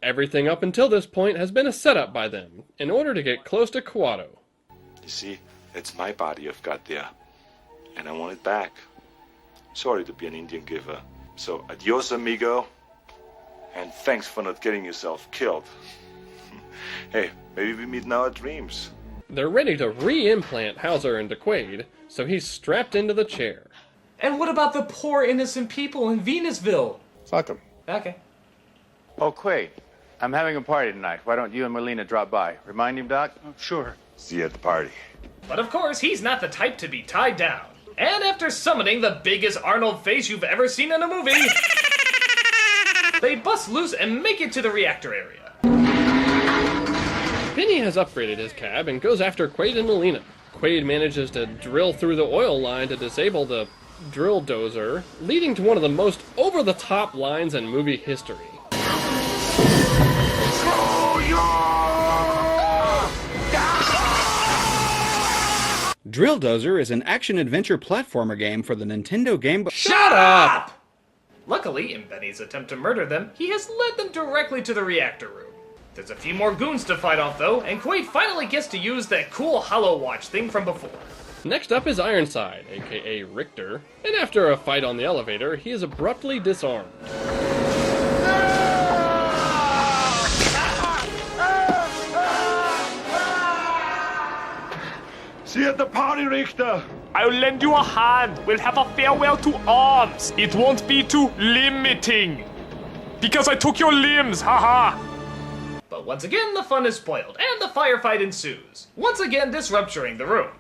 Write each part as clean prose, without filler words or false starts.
Everything up until this point has been a setup by them, in order to get close to Kawato. You see, it's my body you've got there, and I want it back. Sorry to be an Indian giver. So, adios, amigo, and thanks for not getting yourself killed. Hey, maybe we meet in our dreams. They're ready to re-implant Hauser into Quaid, so he's strapped into the chair. And what about the poor innocent people in Venusville? Fuck him. Okay. Oh, Quaid, I'm having a party tonight. Why don't you and Melina drop by? Remind him, Doc? Oh, sure. See you at the party. But of course, he's not the type to be tied down. And after summoning the biggest Arnold face you've ever seen in a movie, they bust loose and make it to the reactor area. Penny has upgraded his cab and goes after Quaid and Melina. Quaid manages to drill through the oil line to disable the drill dozer, leading to one of the most over-the-top lines in movie history. Drill Dozer is an action-adventure platformer game for the Nintendo Game Boy. Shut up! Luckily, in Benny's attempt to murder them, he has led them directly to the reactor room. There's a few more goons to fight off though, and Quaid finally gets to use that cool Hollow Watch thing from before. Next up is Ironside, aka Richter, and after a fight on the elevator, he is abruptly disarmed. See you at the party, Richter! I'll lend you a hand. We'll have a farewell to arms. It won't be too limiting. Because I took your limbs, haha. But once again, the fun is spoiled, and the firefight ensues, once again disrupturing the room.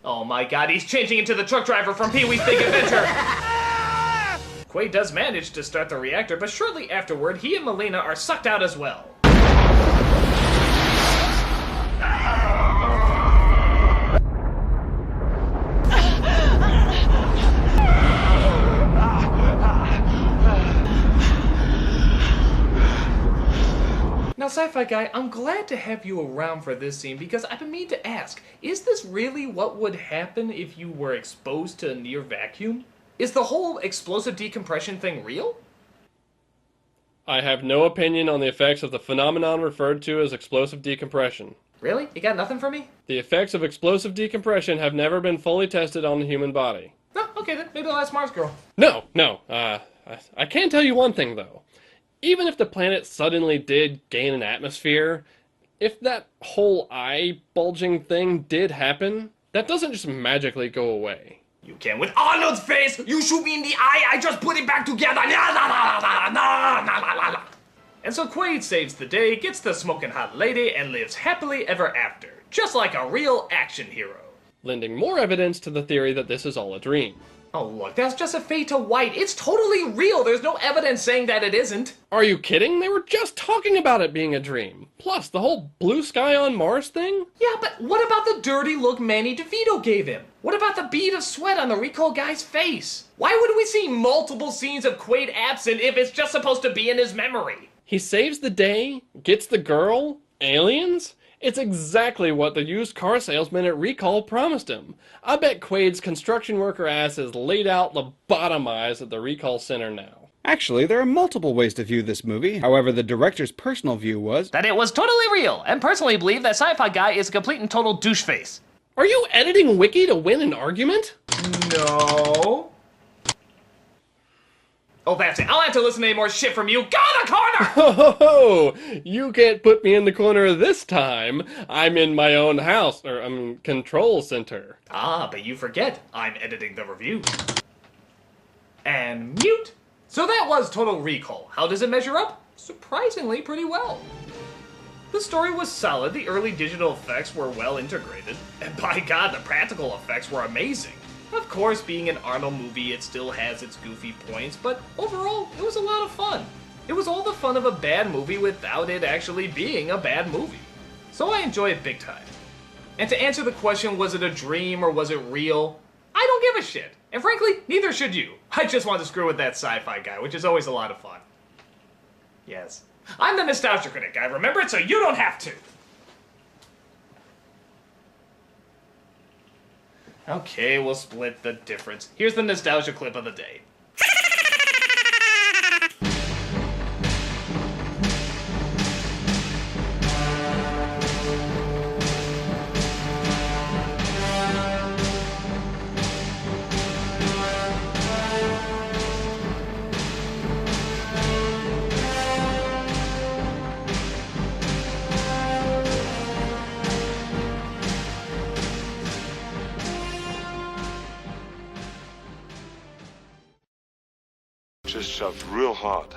Oh my god, he's changing into the truck driver from Pee-wee's Big Adventure! Quaid does manage to start the reactor, but shortly afterward, he and Melina are sucked out as well. Now, Sci-Fi Guy, I'm glad to have you around for this scene because I've been meaning to ask, is this really what would happen if you were exposed to a near vacuum? Is the whole explosive decompression thing real? I have no opinion on the effects of the phenomenon referred to as explosive decompression. Really? You got nothing for me? The effects of explosive decompression have never been fully tested on the human body. No, okay then. Maybe I'll ask Mars Girl. No. I can tell you one thing, though. Even if the planet suddenly did gain an atmosphere, if that whole eye bulging thing did happen, that doesn't just magically go away. You can with Arnold's face! You shoot me in the eye, I just put it back together! And so Quaid saves the day, gets the smoking hot lady, and lives happily ever after. Just like a real action hero. Lending more evidence to the theory that this is all a dream. Oh look, that's just a fade to white. It's totally real. There's no evidence saying that it isn't. Are you kidding? They were just talking about it being a dream. Plus, the whole blue sky on Mars thing? Yeah, but what about the dirty look Manny DeVito gave him? What about the bead of sweat on the recall guy's face? Why would we see multiple scenes of Quaid absent if it's just supposed to be in his memory? He saves the day, gets the girl, aliens? It's exactly what the used car salesman at Recall promised him. I bet Quaid's construction worker ass is laid out lobotomized at the Recall Center now. Actually, there are multiple ways to view this movie. However, the director's personal view was that it was totally real, and personally believe that Sci-Fi Guy is a complete and total douche face. Are you editing Wiki to win an argument? No. Oh, that's it. I'll have to listen to any more shit from you. Go in the corner! Oh, you can't put me in the corner this time. I'm in my own house, control center. Ah, but you forget, I'm editing the review. And mute. So that was Total Recall. How does it measure up? Surprisingly pretty well. The story was solid, the early digital effects were well integrated, and by God, the practical effects were amazing. Of course, being an Arnold movie, it still has its goofy points, but overall, it was a lot of fun. It was all the fun of a bad movie without it actually being a bad movie. So I enjoy it big time. And to answer the question, was it a dream or was it real? I don't give a shit. And frankly, neither should you. I just want to screw with that Sci-Fi Guy, which is always a lot of fun. Yes. I'm the Nostalgia Critic guy, remember it, so you don't have to. Okay, we'll split the difference. Here's the nostalgia clip of the day. Just shoved real hard.